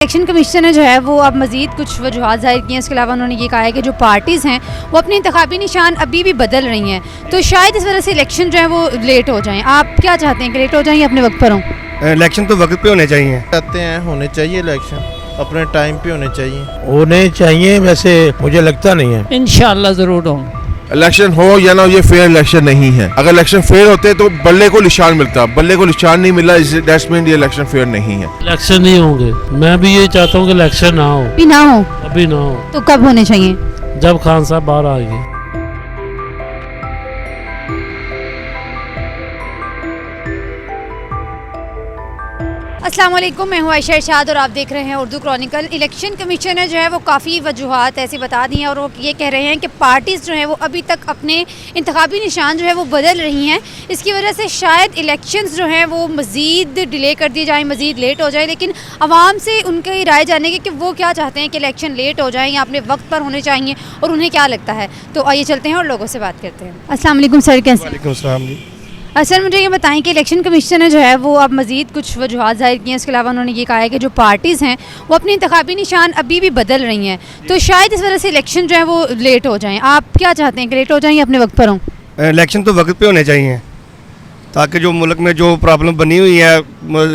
Election commission ने जो है वो अब मज़ीद कुछ वजूहत ज़ाहिर की हैं। इसके अलावा उन्होंने ये कहा है कि जो पार्टीज़ हैं वो अपने इंतखाबी निशान अभी भी बदल रही हैं, तो शायद इस वजह से इलेक्शन जो है वो लेट हो जाएं। आप क्या चाहते हैं कि लेट हो जाएं या अपने वक्त पर हों? इलेक्शन तो वक्त पे होने चाहिए। कहते हैं होने चाहिए इलेक्शन, अपने टाइम पे होने चाहिए। होने चाहिए, वैसे मुझे लगता नहीं है। इंशाल्लाह ज़रूर होंगे। इलेक्शन हो या ना, ये फेयर इलेक्शन नहीं है। अगर इलेक्शन फेयर होते तो बल्ले को निशान मिलता, बल्ले को निशान नहीं मिला, इस दैट्स मीन ये इलेक्शन फेयर नहीं है। इलेक्शन नहीं होंगे, मैं भी ये चाहता हूँ कि इलेक्शन ना हो। अभी ना हो अभी ना हो तो कब होने चाहिए? जब खान साहब बाहर आएंगे। अस्सलाम वालेकुम, मैं हूँ आयशा इरशाद और आप देख रहे हैं उर्दू क्रॉनिकल। इलेक्शन कमीशन ने जो है वो काफ़ी वजूहत ऐसी बता दी हैं और वो ये कह रहे हैं कि पार्टीज़ जो हैं वो अभी तक अपने इंतखाबी निशान जो है वो बदल रही हैं। इसकी वजह से शायद इलेक्शंस जो हैं वो मज़ीद डिले कर दिए जाएँ, मज़ीद लेट हो जाए। लेकिन आवाम से उनकी राय जानने की कि वो क्या चाहते हैं कि इलेक्शन लेट हो जाएँ या अपने वक्त पर होने चाहिए और उन्हें क्या लगता है। तो आइए चलते हैं और लोगों से बात करते हैं। अस्सलाम वालेकुम सर, कैसे? वालेकुम अस्सलाम जी। सर मुझे ये बताएं कि इलेक्शन कमीशन ने जो है वो अब मज़ीद कुछ वजूहत ज़ाहिर की हैं। इसके अलावा उन्होंने ये कहा है कि जो पार्टीज़ हैं वो अपने इंतखाबी निशान अभी भी बदल रही हैं, तो शायद इस वजह से इलेक्शन जो है वो लेट हो जाएं। आप क्या चाहते हैं कि लेट हो जाएं या अपने वक्त पर हों? इलेक्शन तो वक्त पे होने चाहिए, ताकि जो मुल्क में जो प्रॉब्लम बनी हुई है,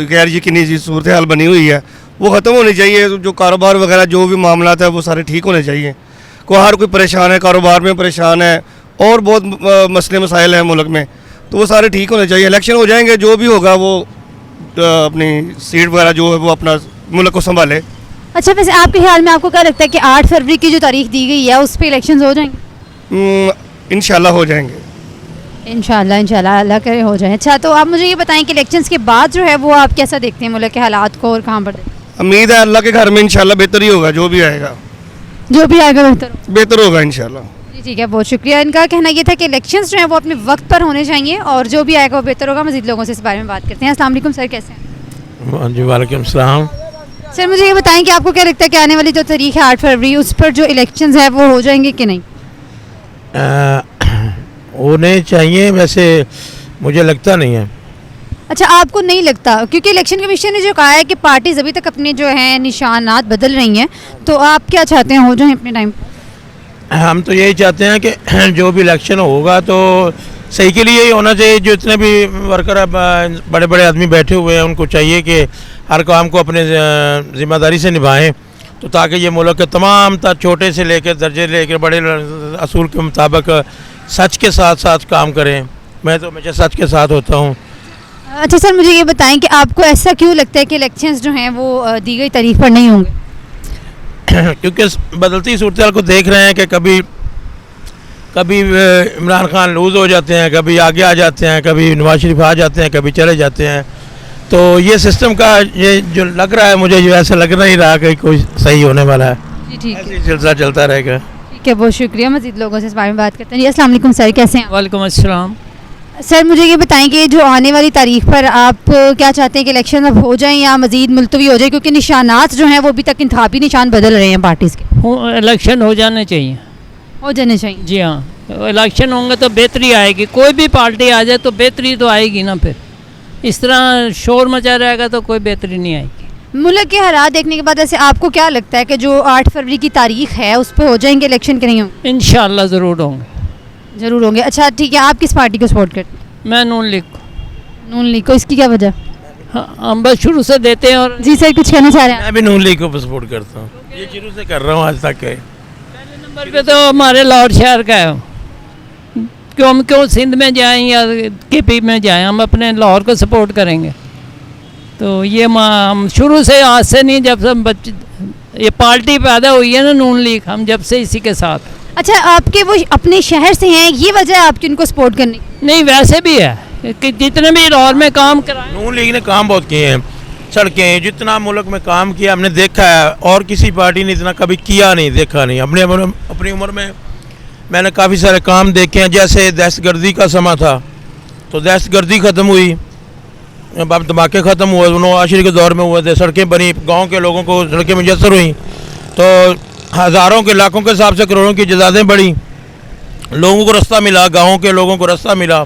गैर यकीनी सी सूरत हाल बनी हुई है, वो ख़त्म होनी चाहिए। जो कारोबार वगैरह जो भी मामला है वो सारे ठीक होने चाहिए। हर कोई परेशान है, कारोबार में परेशान है और बहुत मसले मसाइल हैं मुल्क में, तो वो सारे ठीक होने चाहिए। इलेक्शन हो जाएंगे, जो भी होगा वो अपनी सीट वगैरह जो है वो अपना मुल्क को संभाले। अच्छा, वैसे आपके ख्याल में आपको क्या लगता है कि 8 फरवरी की जो तारीख दी गई है उस पर इलेक्शन हो जाएंगे? इंशाल्लाह हो जाएंगे। इंशाल्लाह इंशाल्लाह, अल्लाह करे हो जाए। अच्छा, तो आप मुझे ये बताएं कि इलेक्शंस के बाद जो है वो आप कैसा देखते हैं मुल्क के हालात को और कहाँ पर? उम्मीद है अल्लाह के घर में इंशाल्लाह बेहतर ही होगा, जो भी आएगा जो भी आएगा बेहतर होगा इंशाल्लाह। जी ठीक है, बहुत शुक्रिया। इनका कहना ये था कि इलेक्शंस जो हैं वो अपने वक्त पर होने चाहिए और जो भी आएगा वो बेहतर होगा। मज़ीद लोगों से इस बारे में बात करते हैं। अस्सलाम वालेकुम सर, कैसे हैं? जी वालेकुम सलाम। सर मुझे ये बताएं कि आपको क्या लगता है कि आने वाली जो तारीख है 8 फरवरी, उस पर जो इलेक्शंस है वो हो जाएंगे कि नहीं? होने चाहिए, वैसे मुझे लगता नहीं है। अच्छा, आपको नहीं लगता? क्योंकि इलेक्शन कमीशन ने जो कहा है कि पार्टीज अभी तक अपने जो हैं निशानात बदल रही हैं, तो आप क्या चाहते हैं हो जाए अपने टाइम? हम तो यही चाहते हैं कि जो भी इलेक्शन होगा तो सही के लिए ही होना चाहिए। जो इतने भी वर्कर बड़े बड़े आदमी बैठे हुए हैं उनको चाहिए कि हर काम को अपने ज़िम्मेदारी से निभाएं, तो ताकि ये मुल्क के तमाम छोटे से लेकर दर्जे लेकर बड़े असूल के मुताबिक सच के साथ साथ काम करें। मैं तो हमेशा सच के साथ होता हूँ। अच्छा सर, मुझे ये बताएं कि आपको ऐसा क्यों लगता है कि इलेक्शंस जो हैं वो दी गई तारीख पर नहीं होंगे? क्योंकि बदलती सूरत हाल को देख रहे हैं कि कभी इमरान खान लूज़ हो जाते हैं, कभी आगे आ जाते हैं, कभी नवाज शरीफ आ जाते हैं, कभी चले जाते हैं। तो ये सिस्टम का ये जो लग रहा है, मुझे जो ऐसा लग नहीं रहा कि कोई सही होने वाला है। जी ठीक है, सिलसिला चलता रहेगा। ठीक है, बहुत शुक्रिया। मज़ीद लोगों से इस बारे में बात करते हैं। जी अस्सलाम वालेकुम सर, कैसे हैं? वालेकुम अस्सलाम। सर मुझे ये बताएं कि जो आने वाली तारीख पर आप क्या चाहते हैं कि इलेक्शन अब हो जाएं या मज़ीद मुलतवी हो जाए, क्योंकि निशानात जो हैं वो अभी तक इंतखाबी निशान बदल रहे हैं पार्टीज़ के? इलेक्शन हो जाने चाहिए। हो जाने चाहिए? जी हाँ, इलेक्शन होंगे तो बेहतरी आएगी। कोई भी पार्टी आ जाए तो बेहतरी तो आएगी ना। फिर इस तरह शोर मचा रहेगा तो कोई बेहतरी नहीं आएगी। मुल्क के हालात देखने के बाद ऐसे आपको क्या लगता है कि जो 8 फरवरी की तारीख है उस पर हो जाएंगे इलेक्शन के नहीं होंगे? इंशाल्लाह ज़रूर होंगे। ज़रूर होंगे। अच्छा ठीक है, आप किस पार्टी को सपोर्ट करते हैं? मैं नून लीग। नून लीग को? इसकी क्या वजह? हाँ, हम बस शुरू से देते हैं। और जी सर, कुछ कहना चाह रहे हैं? मैं भी नून लीग को सपोर्ट करता हूँ, ये शुरू से कर रहा हूँ आज तक। पहले नंबर पे तो हमारे लाहौर शहर का है। हम क्यों सिंध में जाएं या KP में जाएं, हम अपने लाहौर को सपोर्ट करेंगे। तो ये हम शुरू से, आज से नहीं, जब से बच्चे ये पार्टी पैदा हुई है ना नून लीग, हम जब से इसी के साथ। अच्छा, आपके वो अपने शहर से हैं, ये वजह है आपकी उनको सपोर्ट करने की? नहीं, वैसे भी है कि जितने भी लाहौर में काम कराए। नून लीग ने काम बहुत किए हैं, सड़कें, जितना मुल्क में काम किया हमने देखा है, और किसी पार्टी ने इतना कभी किया नहीं, देखा नहीं। अपनी उम्र में मैंने काफ़ी सारे काम देखे हैं। जैसे दहशतगर्दी का समा था तो दहशतगर्दी ख़त्म हुई, अब धमाके ख़त्म हुए, नवाज शरीफ के दौर में हुए थे। सड़कें बनी, गांव के लोगों को सड़कें मुयसर हुई, तो हज़ारों के लाखों के हिसाब से करोड़ों की जदादें बढ़ी, लोगों को रास्ता मिला, गाँव के लोगों को रास्ता मिला,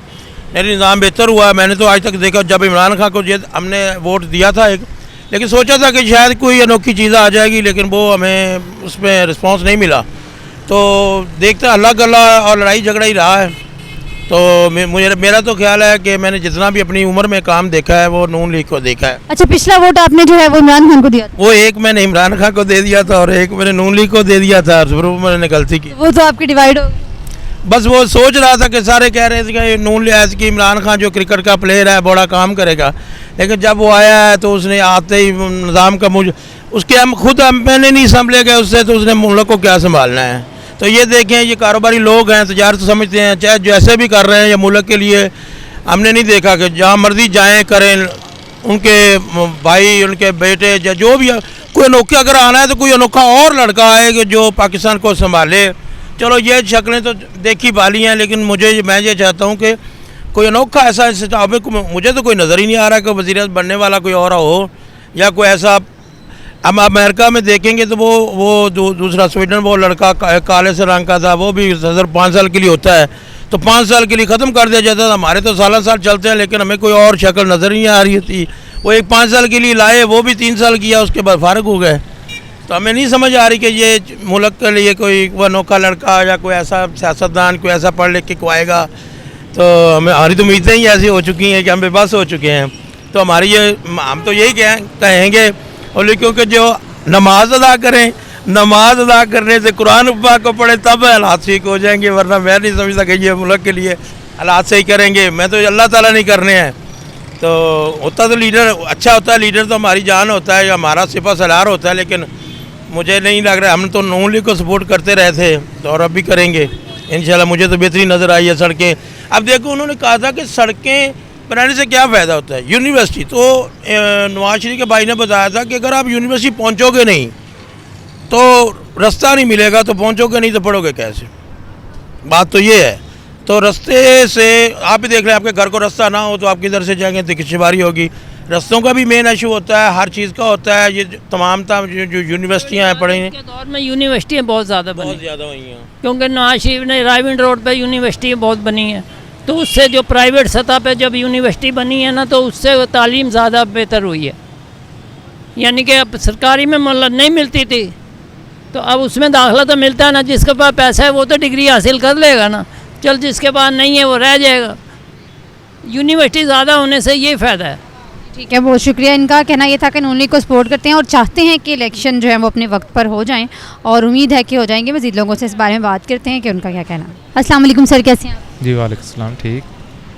निज़ाम बेहतर हुआ। मैंने तो आज तक देखा, जब इमरान खान को हमने वोट दिया था एक, लेकिन सोचा था कि शायद कोई अनोखी चीज़ आ जाएगी, लेकिन वो हमें उसमें रिस्पांस नहीं मिला। तो देखते हल्ला गल्ला और लड़ाई झगड़ा ही रहा है। तो मुझे मेरा तो ख्याल है कि मैंने जितना भी अपनी उम्र में काम देखा है वो नून लीग को देखा है। अच्छा, पिछला वोट आपने जो है वो इमरान खान को दिया था? वो एक मैंने इमरान खान को दे दिया था और एक मैंने नून लीग को दे दिया था, फिर मैंने गलती की। वो तो आपकी डिवाइड हो। बस वो सोच रहा था कि सारे कह रहे थे कि नून लिहाज की इमरान खान जो क्रिकेट का प्लेयर है बड़ा काम करेगा, लेकिन जब वो आया है तो उसने आते ही निज़ाम का मुझे उसके हम खुद मैंने नहीं संभले गए उससे, तो उसने मुल्क को क्या संभालना है। तो ये देखें, ये कारोबारी लोग हैं, तजारत समझते हैं, चाहे जैसे भी कर रहे हैं, या मुल्क के लिए हमने नहीं देखा कि जहाँ मर्जी जाएँ करें, उनके भाई उनके बेटे जो भी कोई अनोखा अगर आना है तो कोई अनोखा और लड़का आए कि जो पाकिस्तान को संभाले। चलो ये शक्लें तो देखी भाली हैं, लेकिन मैं ये चाहता हूँ कि कोई अनोखा ऐसा मुझे तो कोई नज़र ही नहीं आ रहा कि वज़ीर बनने वाला कोई और हो, या कोई ऐसा। हम अमेरिका में देखेंगे तो वो दूसरा स्वीडन, वो लड़का काले से रंग का था, वो भी सदर 5 साल के लिए होता है, तो 5 साल के लिए ख़त्म कर दिया जाता था। हमारे तो साल चलते हैं, लेकिन हमें कोई और शक्ल नज़र नहीं आ रही थी। वो एक 5 साल के लिए लाए, वो भी 3 साल किया, उसके बाद फारग हो गए। तो हमें नहीं समझ आ रही कि ये मुल्क के लिए कोई अनोखा लड़का या कोई ऐसा सियासतदान कोई ऐसा पढ़ लिख के को आएगा। तो हमारी तो उम्मीदें ही ऐसी हो चुकी हैं कि हम बेबस हो चुके हैं। तो हमारी हम तो यही कहेंगे, और क्योंकि जो नमाज अदा करें, नमाज अदा करने से कुरान पाक को पढ़े तब हालात ठीक हो जाएंगे, वरना मैं नहीं समझता कि ये मुल्क के लिए हालात सही करेंगे। मैं तो अल्लाह ताला नहीं करने हैं। तो होता तो लीडर अच्छा होता है, लीडर तो हमारी जान होता है, हमारा सिपा सलार होता है, लेकिन मुझे नहीं लग रहा। हम तो नून लीग को सपोर्ट करते रहे थे तो और अब भी करेंगे इंशाल्लाह। मुझे तो बेहतरी नज़र आई है सड़कें। अब देखो, उन्होंने कहा था कि सड़कें बनाने से क्या फ़ायदा होता है। यूनिवर्सिटी तो नवाज शरीफ के भाई ने बताया था कि अगर आप यूनिवर्सिटी पहुंचोगे नहीं तो रास्ता नहीं मिलेगा, तो पहुंचोगे नहीं तो पढ़ोगे कैसे। बात तो ये है। तो रास्ते से आप भी देख रहे हैं, आपके घर को रास्ता ना हो तो आप किधर से जाएंगे, तो दुश्वारी होगी। रास्तों का भी मेन इशू होता है, हर चीज़ का होता है। ये तमाम जो यूनिवर्सिटियाँ हैं पढ़े के दौर में यूनिवर्सिटियाँ बहुत ज़्यादा बहुत ज़्यादा हुई हैं, क्योंकि नवाज शरीफ ने रायविंड रोड पे यूनिवर्सिटी बहुत बनी है, तो उससे जो प्राइवेट सतह पे जब यूनिवर्सिटी बनी है ना, तो उससे तालीम ज़्यादा बेहतर हुई है। यानी कि अब सरकारी में मतलब नहीं मिलती थी, तो अब उसमें दाखिला तो मिलता है ना। जिसके पास पैसा है वो तो डिग्री हासिल कर लेगा ना, चल जिसके पास नहीं है वो रह जाएगा। यूनिवर्सिटी ज़्यादा होने से ये फ़ायदा है। ठीक है, बहुत शुक्रिया। इनका कहना ये था कि नून लीग को सपोर्ट करते हैं और चाहते हैं कि इलेक्शन जो है वो अपने वक्त पर हो जाएं, और उम्मीद है कि हो जाएंगे। मज़ीद लोगों से इस बारे में बात करते हैं कि उनका क्या कहना है। अस्सलाम वालेकुम सर, कैसे हैं आप? जी वालेकुम सलाम, ठीक।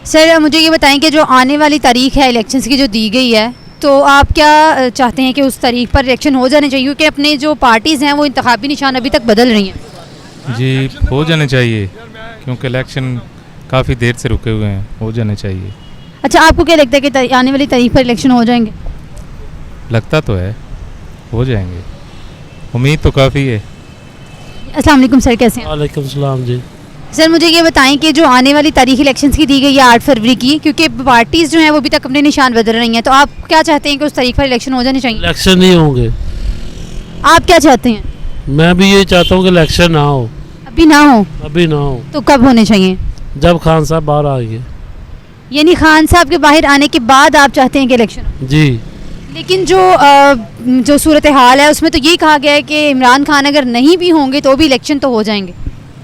सर मुझे ये बताएं कि जो आने वाली तारीख है इलेक्शंस की जो दी गई है, तो आप क्या चाहते हैं कि उस तारीख पर इलेक्शन हो जाने चाहिए? क्योंकि अपने जो पार्टीज़ हैं वो इंतखाबी निशान अभी तक बदल रही हैं। जी हो जाने चाहिए, क्योंकि इलेक्शन काफ़ी देर से रुके हुए हैं, हो जाने चाहिए। अच्छा, आपको क्या लगता है कि आने वाली तारीख पर इलेक्शन हो जाएंगे? लगता तो है हो जाएंगे, उम्मीद तो काफ़ी है। अस्सलाम वालेकुम सर, कैसे हैं? वालेकुम सलाम जी। सर मुझे ये बताएं कि जो आने वाली तारीख इलेक्शंस की दी गई है 8 फरवरी की, क्योंकि पार्टीज़ जो हैं वो अभी तक अपने निशान बदल रही हैं, तो आप क्या चाहते हैं कि उस तारीख पर इलेक्शन हो जाने चाहिए? इलेक्शन नहीं होंगे। आप क्या चाहते हैं? मैं भी ये चाहता हूँ कि इलेक्शन ना हो। अभी ना हो? अभी ना हो। तो कब होने चाहिए? जब खान साहब बाहर आएंगे। यानी खान साहब के बाहर आने के बाद आप चाहते हैं कि इलेक्शन हो? जी। लेकिन जो सूरत हाल है उसमें तो ये कहा गया है कि इमरान खान अगर नहीं भी होंगे तो भी इलेक्शन तो हो जाएंगे।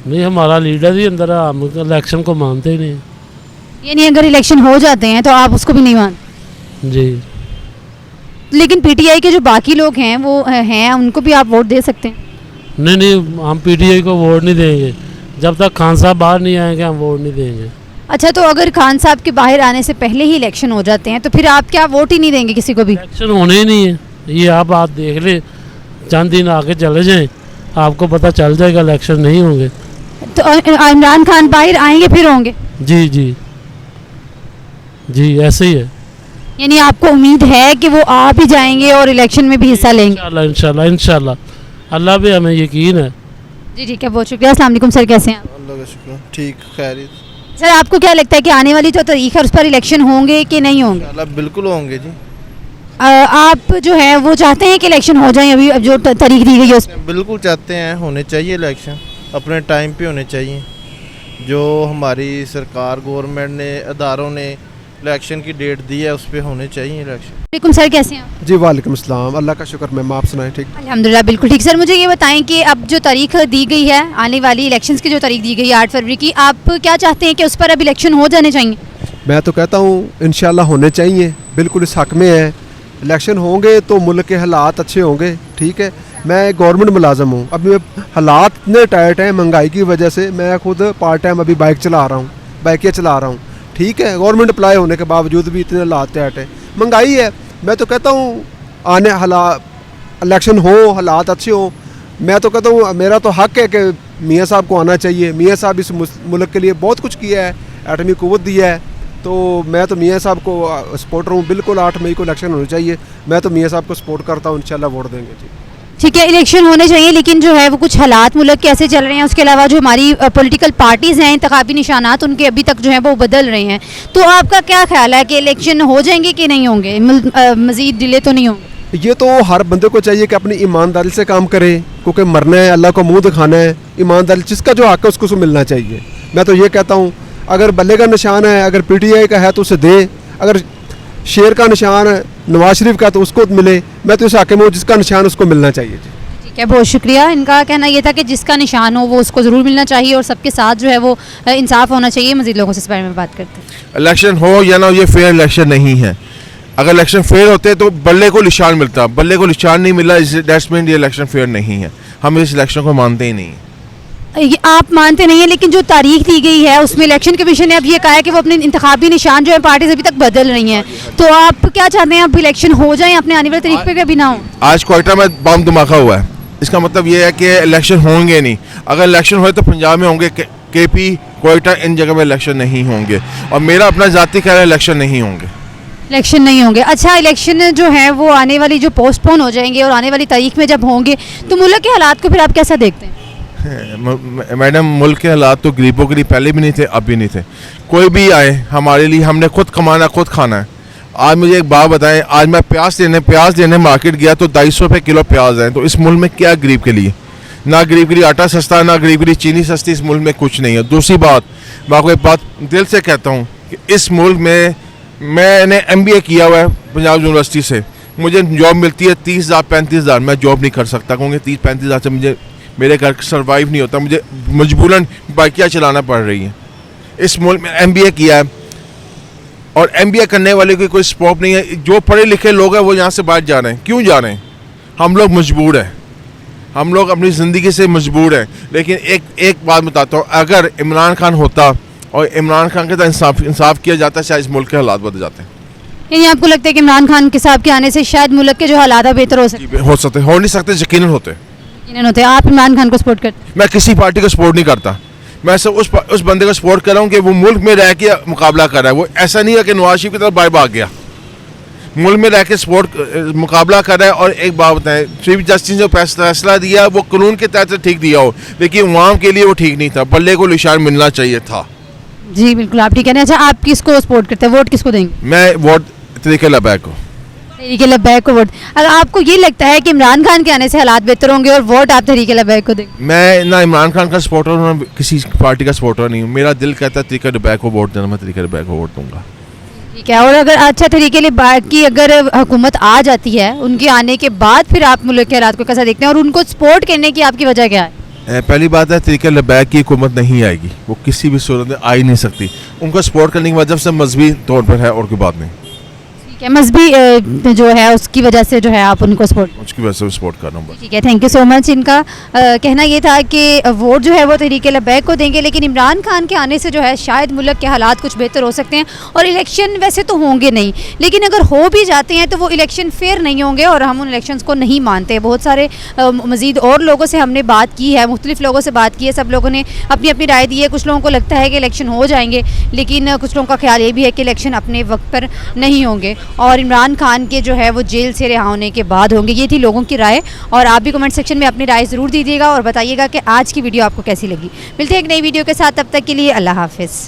नहीं, हमारा लीडर ही अंदर है, हम इलेक्शन को मानते ही नहीं। यानी अगर इलेक्शन हो जाते हैं तो आप उसको भी नहीं मानते? जी। लेकिन पीटीआई के जो बाकी लोग हैं वो हैं, उनको भी आप वोट दे सकते हैं? नहीं, हम पीटीआई को वोट नहीं देंगे। जब तक खान साहब बाहर नहीं आएंगे हम वोट नहीं देंगे। अच्छा, तो अगर खान साहब के बाहर आने से पहले ही इलेक्शन हो जाते हैं तो फिर आप क्या वोट ही नहीं देंगे किसी को भी? इलेक्शन होने ही नहीं है, ये आप बात देख ले, चंद दिन आगे चले जाएं, आपको पता चल जाएगा इलेक्शन नहीं होंगे। तो इमरान खान बाहर आएंगे फिर होंगे? जी जी जी, ऐसे ही है। यानी आपको उम्मीद है कि वो आ भी जाएंगे और इलेक्शन में भी हिस्सा लेंगे? इंशाल्लाह इंशाल्लाह इंशाल्लाह, अल्लाह पे हमें यकीन है। जी ठीक है, बहुत शुक्रिया। अस्सलाम वालेकुम सर, कैसे हैं आप? अल्लाह का शुक्र, ठीक खैरियत। सर आपको क्या लगता है कि आने वाली जो तारीख है उस पर इलेक्शन होंगे कि नहीं होंगे? इंशाल्लाह बिल्कुल होंगे जी। आप जो है वो चाहते हैं कि इलेक्शन हो जाए अभी, अब जो तारीख दी गई है उस? बिल्कुल चाहते हैं, होने चाहिए इलेक्शन, अपने टाइम पे होने चाहिए। जो हमारी सरकार गवर्नमेंट ने, अदारों ने इलेक्शन की डेट दी है, उस पर होने चाहिए इलेक्शन। वालेकुम सर, कैसे हैं आप? जी वालेकुम अस्सलाम, अल्लाह का शुक्र मैम, आप सुनाएं ठीक? अल्हम्दुलिल्लाह बिल्कुल ठीक। सर मुझे ये बताएं कि अब जो तारीख दी गई है, आने वाली इलेक्शंस की जो तारीख दी गई है 8 फरवरी की, आप क्या चाहते हैं कि उस पर अब इलेक्शन हो जाने चाहिए? मैं तो कहता हूँ इंशाल्लाह होने चाहिए, बिल्कुल इस हक में है। इलेक्शन होंगे तो मुल्क के हालात अच्छे होंगे, ठीक है। मैं गवर्नमेंट मुलाजम हूँ, अभी हालात इतने टाइट हैं महंगाई की वजह से, मैं खुद पार्ट टाइम अभी बाइक चला रहा हूँ, बाइकें चला रहा हूँ, ठीक है। गवर्नमेंट अप्लाई होने के बावजूद भी इतने हालात टाइट है, महंगाई है। मैं तो कहता हूँ आने इलेक्शन हो, हालात अच्छे हो। मैं तो कहता हूँ मेरा तो हक है कि मियाँ साहब को आना चाहिए। मियाँ साहब इस मुल्क के लिए बहुत कुछ किया है, एटमी क़ुव्वत दिया है, तो मैं तो मियाँ साहब को सपोर्टर हूँ। बिल्कुल 8 मई को इलेक्शन होने चाहिए, मैं तो मियाँ साहब को सपोर्ट करता हूँ, इंशाल्लाह वोट देंगे जी। ठीक है, इलेक्शन होने चाहिए, लेकिन जो है वो कुछ हालात मुल्क के ऐसे चल रहे हैं, उसके अलावा जो हमारी पॉलिटिकल पार्टीज़ हैं, इंतखाबी निशानात उनके अभी तक जो है वो बदल रहे हैं। तो आपका क्या ख्याल है कि इलेक्शन हो जाएंगे कि नहीं होंगे, मज़ीद डिले तो नहीं होंगे? ये तो हर बंदे को चाहिए कि अपनी ईमानदारी से काम करे, क्योंकि मरना है, अल्लाह को मुंह दिखाना है। ईमानदारी जिसका जो हक है उसको मिलना चाहिए। मैं तो ये कहता हूँ अगर बल्ले का निशान है, अगर पीटीआई का है तो उसे दे, अगर शेर का निशान है नवाज शरीफ का तो उसको मिले। मैं तो इस हक में हूँ जिसका निशान उसको मिलना चाहिए जी। ठीक है, बहुत शुक्रिया। इनका कहना ये था कि जिसका निशान हो वो उसको ज़रूर मिलना चाहिए और सबके साथ जो है वो इंसाफ होना चाहिए। मज़ीद लोगों से इस बारे में बात करते हैं। इलेक्शन हो या ना हो, ये फेयर इलेक्शन नहीं है। अगर इलेक्शन फेयर होते तो बल्ले को निशान मिलता, बल्ले को निशान नहीं मिला, दैट्स मीन ये इलेक्शन फेयर नहीं है। हम इस इलेक्शन को मानते ही नहीं। ये आप मानते नहीं है, लेकिन जो तारीख दी गई है उसमें इलेक्शन कमीशन ने अब ये कहा है कि वो अपने इंतखाबी निशान जो है पार्टीज अभी तक बदल रही हैं। तो आप क्या चाहते हैं, अब इलेक्शन हो जाए अपने आने वाले तारीख पे कि अभी ना हो? आज क्वार्टर में बम धमाका हुआ है, इसका मतलब ये है कि इलेक्शन होंगे नहीं। अगर इलेक्शन हुए तो पंजाब में होंगे, केपी, क्वार्टर, इन जगह में इलेक्शन नहीं होंगे। और मेरा अपना ज़ाती ख्याल है इलेक्शन नहीं होंगे। इलेक्शन नहीं होंगे। अच्छा, इलेक्शन जो है वो आने वाली जो पोस्टपोन हो जाएंगे और आने वाली तारीख में जब होंगे तो मुल्क के हालात को फिर आप कैसा देखते हैं? मैडम, मुल्क के हालात तो गरीबों के लिए पहले भी नहीं थे, अब भी नहीं थे। कोई भी आए हमारे लिए, हमने खुद कमाना, खुद खाना है। आज मुझे एक बात बताएं, आज मैं प्याज लेने मार्केट गया तो 250 रुपये किलो प्याज है। तो इस मुल्क में क्या गरीब के लिए, ना गरीब के लिए आटा सस्ता, ना गरीब के लिए चीनी सस्ती, इस मुल्क में कुछ नहीं है। दूसरी बात, मैं आपको एक बात दिल से कहता हूँ कि इस मुल्क में मैंने MBA किया हुआ है पंजाब यूनिवर्सिटी से, मुझे जॉब मिलती है 30,000 35,000। मैं जॉब नहीं कर सकता क्योंकि 30-35,000 से मुझे मेरे घर सर्वाइव नहीं होता, मुझे मजबूरन बाइकियाँ चलाना पड़ रही है। इस मुल्क में MBA किया है और MBA करने वाले की कोई स्कोप नहीं है। जो पढ़े लिखे लोग हैं वो यहाँ से बाहर जा रहे हैं। क्यों जा रहे हैं? हम लोग मजबूर हैं, हम लोग अपनी ज़िंदगी से मजबूर हैं। लेकिन एक बात बताता हूँ, अगर इमरान खान होता और इमरान खान के साथ इंसाफ किया जाता, शायद इस मुल्क के हालात बदल जाते हैं। यानी आपको लगता है कि इमरान खान के साहब के आने से शायद मुल्क के जो हालात बेहतर हो सकते? हो नहीं सकते, यकीनन होते। होते हैं। आप इमरान खान को सपोर्ट करते हैं? मैं किसी पार्टी को सपोर्ट नहीं करता, मैं सिर्फ उस बंदे को सपोर्ट कर रहा हूँ कि वो मुल्क में रह के मुकाबला कर रहा है। वो ऐसा नहीं है कि नवाज शरीफ की तरफ बाहर भाग गया, मुल्क में रह के मुकाबला कर रहा है। और एक बात बताएं, चीफ जस्टिस ने जो फैसला दिया वो कानून के तहत ठीक दिया हो, लेकिन अवाम के लिए वो ठीक नहीं था। बल्ले को निशान मिलना चाहिए था। जी बिल्कुल, आप ठीक कह रहे हैं। अच्छा, आप किसको सपोर्ट करते हैं, वोट किसको देंगे? मैं वोट तरीके लबैक को। तहरीक लब्बैक को वोट। अगर आपको ये लगता है कि इमरान खान के आने से हालात बेहतर होंगे और वोट आप तहरीक लब्बैक को देंगे? मैं ना इमरान खान का सपोर्टर हूँ, ना किसी पार्टी का सपोर्टर नहीं हूँ। मेरा दिल कहता है तहरीक लब्बैक को वोट देना, मैं तहरीक लब्बैक को वोट दूंगा। ठीक है। और अगर अच्छा तहरीक लब्बैक की अगर हुकूमत आ जाती है, उनके आने के बाद फिर आप मुल्क के हालात को कैसा देखते हैं और उनको सपोर्ट करने की आपकी वजह क्या है? पहली बात है, तहरीक लब्बैक की हुकूमत नहीं आएगी, वो किसी भी सूरत में आ ही नहीं सकती। उनको सपोर्ट करने की वजह से मजहबी तौर पर है, और कोई बात नहीं। मजहबी जो है उसकी वजह से जो है आप उनको सपोर्ट, उसकी वजह से सपोर्ट कर रहा हूँ। ठीक है, थैंक यू सो मच। इनका कहना ये था कि वोट जो है वो तहरीक लब्बैक को देंगे, लेकिन इमरान खान के आने से जो है शायद मुल्क के हालात कुछ बेहतर हो सकते हैं। और इलेक्शन वैसे तो होंगे नहीं, लेकिन अगर हो भी जाते हैं तो वो इलेक्शन फेयर नहीं होंगे और हम उन इलेक्शंस को नहीं मानते। बहुत सारे मज़ीद और लोगों से हमने बात की है, मुख्तलिफ लोगों से बात की है, सब लोगों ने अपनी अपनी राय दी है। कुछ लोगों को लगता है कि इलेक्शन हो जाएंगे, लेकिन कुछ लोगों का ख्याल ये भी है कि इलेक्शन अपने वक्त पर नहीं होंगे और इमरान खान के जो है वो जेल से रिहा होने के बाद होंगे। ये थी लोगों की राय, और आप भी कमेंट सेक्शन में अपनी राय ज़रूर दीजिएगा और बताइएगा कि आज की वीडियो आपको कैसी लगी। मिलते हैं एक नई वीडियो के साथ, तब तक के लिए अल्लाह हाफिज़।